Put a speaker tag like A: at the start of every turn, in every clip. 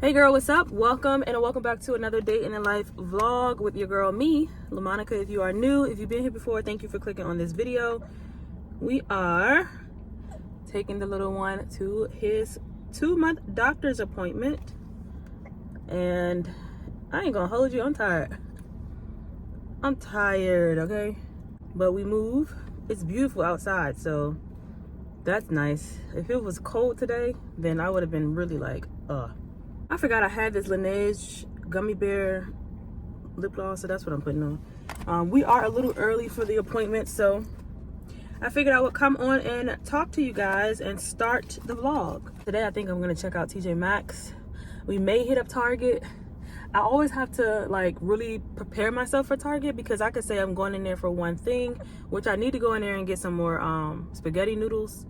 A: Hey girl, what's up? Welcome back to another day in the life vlog with your girl, me, LaMonica. If you are new, if you've been here before, thank you for clicking on this video. We are taking the little one to his 2-month doctor's appointment. And I ain't gonna hold you, I'm tired. I'm tired, okay? But we move. It's beautiful outside, so that's nice. If it was cold today, then I would have been really like, I forgot I had this Laneige gummy bear lip gloss, so that's what I'm putting on. We are a little early for the appointment, so I figured I would come on and talk to you guys and start the vlog. Today I think I'm gonna check out TJ Maxx. We may hit up Target. I always have to like really prepare myself for Target because I could say I'm going in there for one thing, which I need to go in there and get some more spaghetti noodles.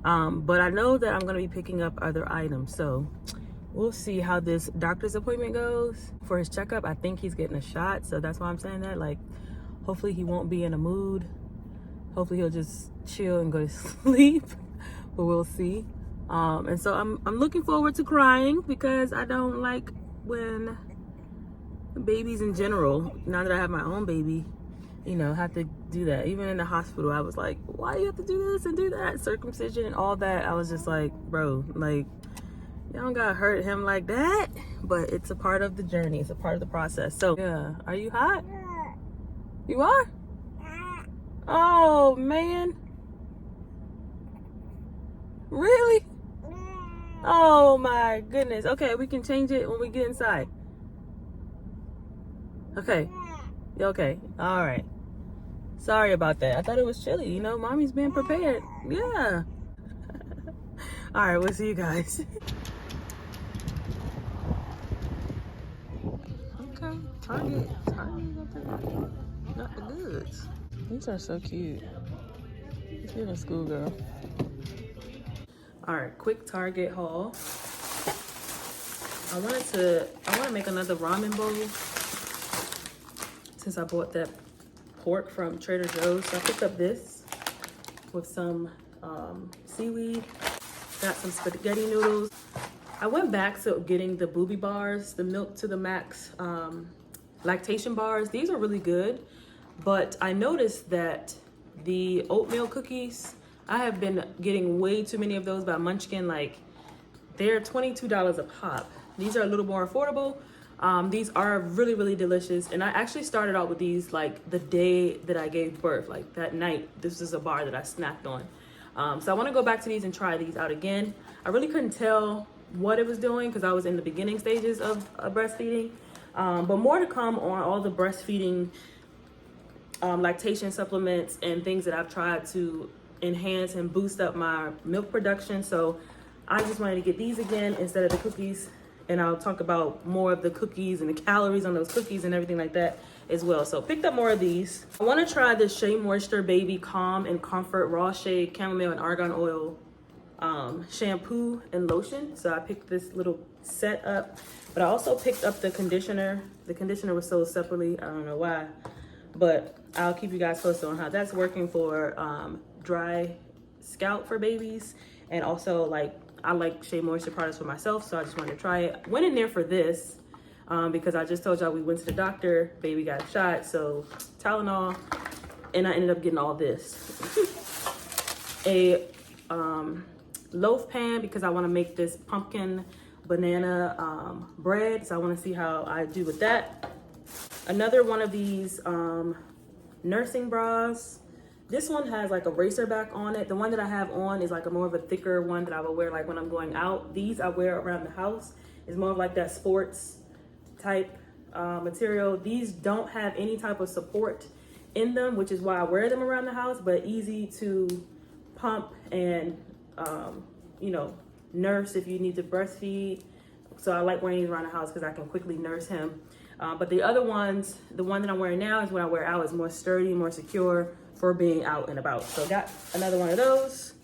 A: But I know that I'm gonna be picking up other items, so we'll see how this doctor's appointment goes. For his checkup, I think he's getting a shot, so that's why I'm saying that. Like, hopefully he won't be in a mood. Hopefully he'll just chill and go to sleep, but we'll see. And so I'm looking forward to crying because I don't like when babies in general, now that I have my own baby, you know, have to do that. Even in the hospital, I was like, why do you have to do this and do that? Circumcision and all that. I was just like, bro, like, y'all don't gotta hurt him like that. But it's a part of the journey. It's a part of the process. So, yeah. Are you hot? You are? Oh, man. Really? Oh, my goodness. Okay, we can change it when we get inside. Okay. Okay. All right. Sorry about that. I thought it was chilly. You know, mommy's being prepared. Yeah. All right, we'll see you guys. Okay, Target got the goods. These are so cute. It's being a schoolgirl. All right, quick Target haul. I want to make another ramen bowl since I bought that pork from Trader Joe's. So I picked up this with some seaweed, got some spaghetti noodles. I went back to getting the booby bars, the milk to the max lactation bars. These are really good, but I noticed that the oatmeal cookies, I have been getting way too many of those by Munchkin. Like, they're $22 a pop. These are a little more affordable. These are really, really delicious. And I actually started out with these like the day that I gave birth, like that night. This is a bar that I snacked on. So I want to go back to these and try these out again. I really couldn't tell what it was doing because I was in the beginning stages of breastfeeding. But more to come on all the breastfeeding lactation supplements and things that I've tried to enhance and boost up my milk production. So I just wanted to get these again instead of the cookies. And I'll talk about more of the cookies and the calories on those cookies and everything like that as well. So picked up more of these. I want to try the Shea Moisture Baby Calm and Comfort Raw Shea Chamomile and Argan Oil shampoo and lotion. So I picked this little set up, but I also picked up the conditioner. The conditioner was sold separately. I don't know why, but I'll keep you guys posted on how that's working for dry scalp for babies. And also, like, I like Shea Moisture products for myself, so I just wanted to try it. Went in there for this because I just told y'all we went to the doctor, baby got a shot, so Tylenol, and I ended up getting all this. A loaf pan because I want to make this pumpkin banana bread, so I want to see how I do with that. Another one of these nursing bras. This one has like a racer back on it. The one that I have on is like a more of a thicker one that I will wear like when I'm going out. These I wear around the house. It's more of like that sports type material. These don't have any type of support in them, which is why I wear them around the house, but easy to pump and, you know, nurse if you need to breastfeed. So I like wearing these around the house because I can quickly nurse him. But the other ones, the one that I'm wearing now is when I wear out, is more sturdy, more secure for being out and about. So got another one of those.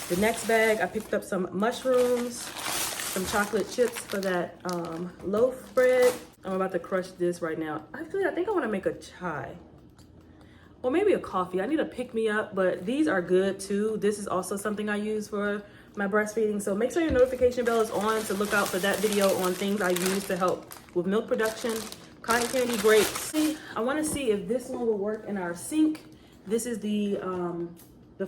A: The next bag, I picked up some mushrooms, some chocolate chips for that loaf bread. I'm about to crush this right now. Actually, I think I want to make a chai. Or maybe a coffee. I need to pick me up, but these are good too. This is also something I use for my breastfeeding. So make sure your notification bell is on to look out for that video on things I use to help with milk production. Cotton candy grapes. I want to see if this one will work in our sink. This is the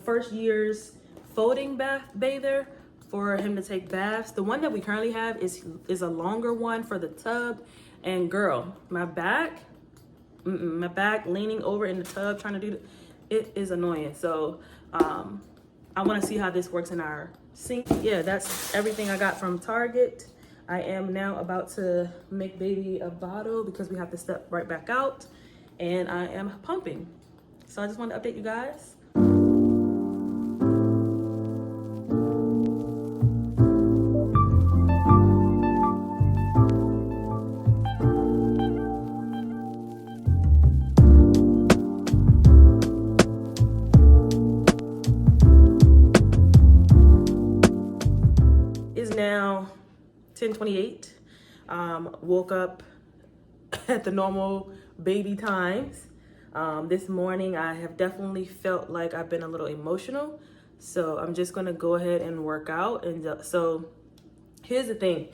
A: first year's folding bather for him to take baths. The one that we currently have is a longer one for the tub. And girl, my back leaning over in the tub trying to do it is annoying. So I want to see how this works in our sink. Yeah, that's everything I got from Target. I am now about to make baby a bottle because we have to step right back out, and I am pumping. So I just wanted to update you guys. It's now 10:28. Woke up at the normal baby times. This morning I have definitely felt like I've been a little emotional, so I'm just gonna go ahead and work out. And so here's the thing,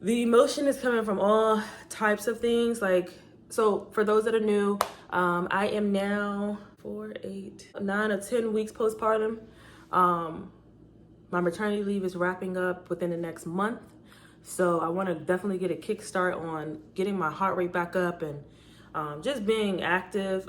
A: the emotion is coming from all types of things. Like, so for those that are new, I am now 4, 8, 9 or 10 weeks postpartum. My maternity leave is wrapping up within the next month. So I want to definitely get a kickstart on getting my heart rate back up and just being active.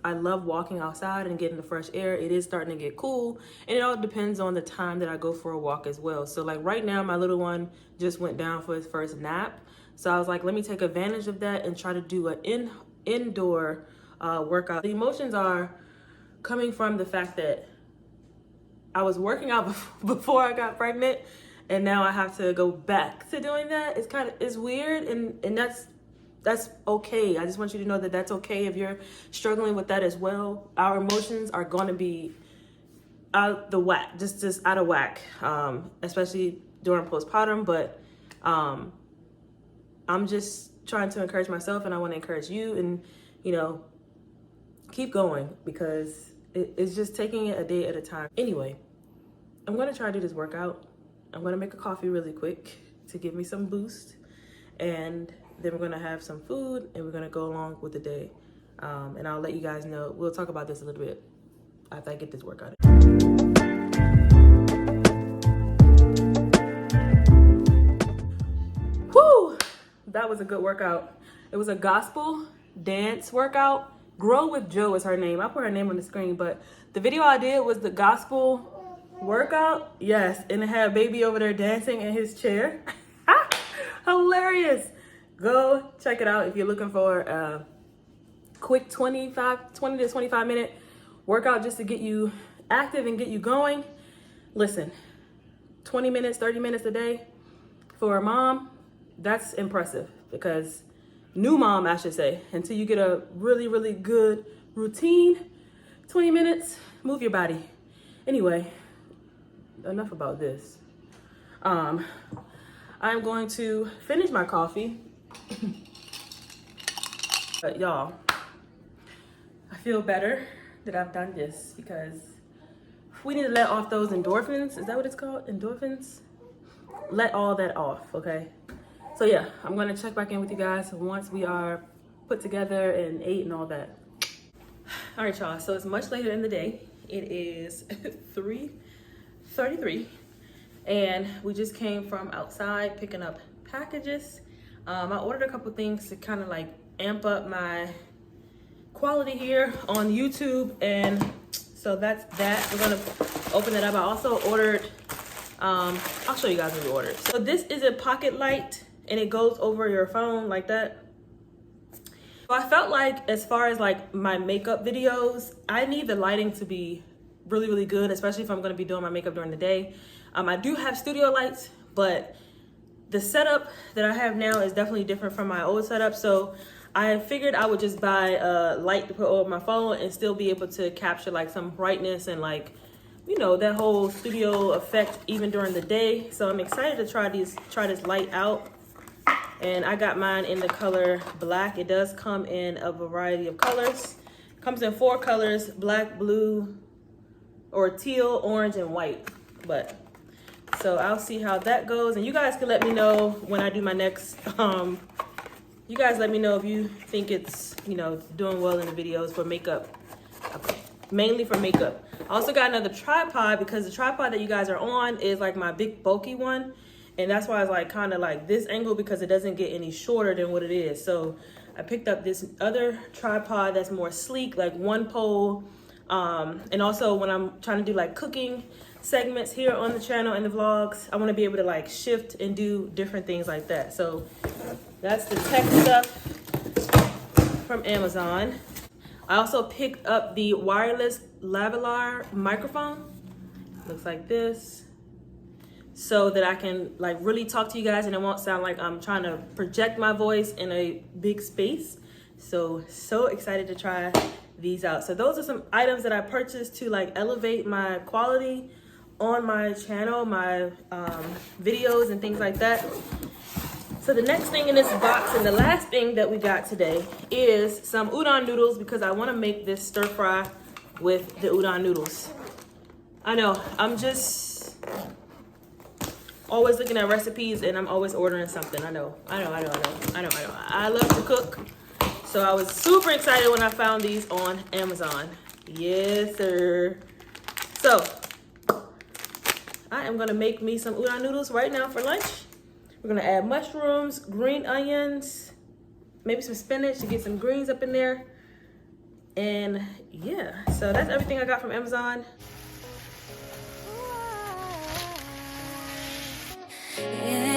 A: I love walking outside and getting the fresh air. It is starting to get cool, and it all depends on the time that I go for a walk as well. So like right now, my little one just went down for his first nap. So I was like, let me take advantage of that and try to do an indoor workout. The emotions are coming from the fact that I was working out before I got pregnant, and now I have to go back to doing that. It's weird, and that's okay. I just want you to know that that's okay if you're struggling with that as well. Our emotions are going to be out the whack, just out of whack, especially during postpartum. But I'm just trying to encourage myself, and I want to encourage you, and keep going, because it's just taking it a day at a time. Anyway, I'm going to try to do this workout. I'm going to make a coffee really quick to give me some boost. And then we're going to have some food, and we're going to go along with the day. And I'll let you guys know. We'll talk about this a little bit after I get this workout. Whew! That was a good workout. It was a gospel dance workout. Grow with Joe is her name. I put her name on the screen, but the video I did was the gospel workout. Yes, and it had baby over there dancing in his chair. Hilarious. Go check it out if you're looking for a quick 20 to 25 minute workout just to get you active and get you going. Listen, 20 minutes, 30 minutes a day for a mom, that's impressive, because new mom, I should say, until you get a really, really good routine. 20 minutes, move your body. Anyway, enough about this. I'm going to finish my coffee. But y'all, I feel better that I've done this, because we need to let off those endorphins. Is that what it's called? Endorphins? Let all that off, okay? So yeah, I'm gonna check back in with you guys once we are put together and ate and all that. All right, y'all, so it's much later in the day. It is 3:33, and we just came from outside picking up packages. I ordered a couple things to kind of like amp up my quality here on YouTube, and so that's that. We're gonna open it up. I also ordered, I'll show you guys what we ordered. So this is a pocket light, and it goes over your phone like that. So I felt like, as far as like my makeup videos, I need the lighting to be really, really good, especially if I'm gonna be doing my makeup during the day. I do have studio lights, but the setup that I have now is definitely different from my old setup. So I figured I would just buy a light to put over my phone and still be able to capture like some brightness and like, that whole studio effect even during the day. So I'm excited to try this light out. And I got mine in the color black. It does come in a variety of colors. It comes in 4 colors: black, blue, or teal, orange, and white. But so I'll see how that goes, and you guys can let me know when I do my next you guys let me know if you think it's, you know, doing well in the videos for makeup, mainly for makeup. I also got another tripod because the tripod that you guys are on is like my big bulky one, and that's why it's like kind of like this angle because it doesn't get any shorter than what it is. So I picked up this other tripod that's more sleek, like one pole, and also when I'm trying to do like cooking segments here on the channel and the vlogs, I want to be able to like shift and do different things like that. So that's the tech stuff from Amazon. I also picked up the wireless lavalier microphone. Looks like this, so that I can like really talk to you guys and it won't sound like I'm trying to project my voice in a big space. So excited to try these out. So those are some items that I purchased to like elevate my quality on my channel, my videos and things like that. So the next thing in this box and the last thing that we got today is some udon noodles because I want to make this stir fry with the udon noodles. I know, I'm just always looking at recipes and I'm always ordering something. I know. I love to cook. So I was super excited when I found these on Amazon. Yes, sir. So I am gonna make me some udon noodles right now for lunch. We're gonna add mushrooms, green onions, maybe some spinach to get some greens up in there. And yeah, so that's everything I got from Amazon.
B: Yeah.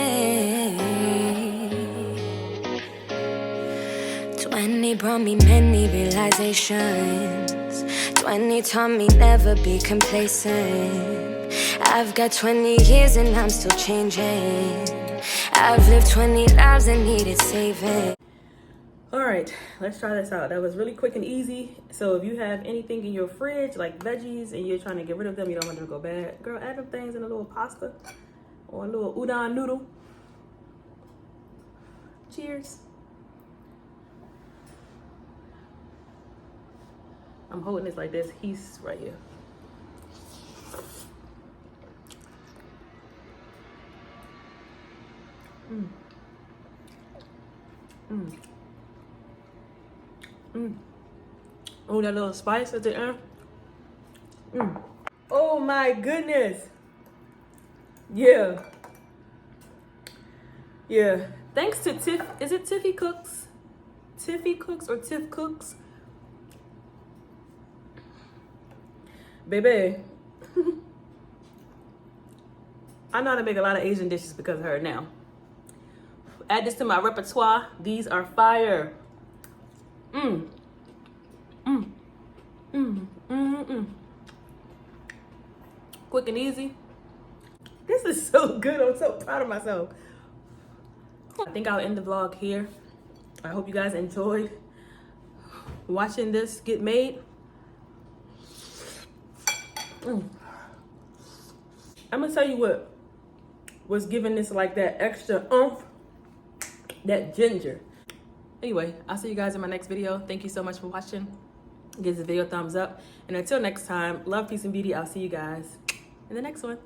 B: 20 brought me many realizations. 20 taught me never be complacent. I've got 20 years and I'm still changing. I've lived 20 lives and needed saving.
A: All right, let's try this out. That was really quick and easy. So if you have anything in your fridge, like veggies, and you're trying to get rid of them, you don't want them to go bad, girl, add them things in a little pasta or a little udon noodle. Cheers. I'm holding this like this. He's right here. Oh, that little spice at the end. Oh my goodness. Yeah. Thanks to Tiff. Is it Tiffy Cooks? Tiffy Cooks or Tiff Cooks? Baby. I know how to make a lot of Asian dishes because of her now. Add this to my repertoire. These are fire. Quick and easy. This is so good. I'm so proud of myself. I think I'll end the vlog here. I hope you guys enjoyed watching this get made. I'm gonna tell you what was giving this like that extra oomph, that ginger. Anyway, I'll see you guys in my next video. Thank you so much for watching. Give the video a thumbs up. And until next time, love, peace, and beauty. I'll see you guys in the next one.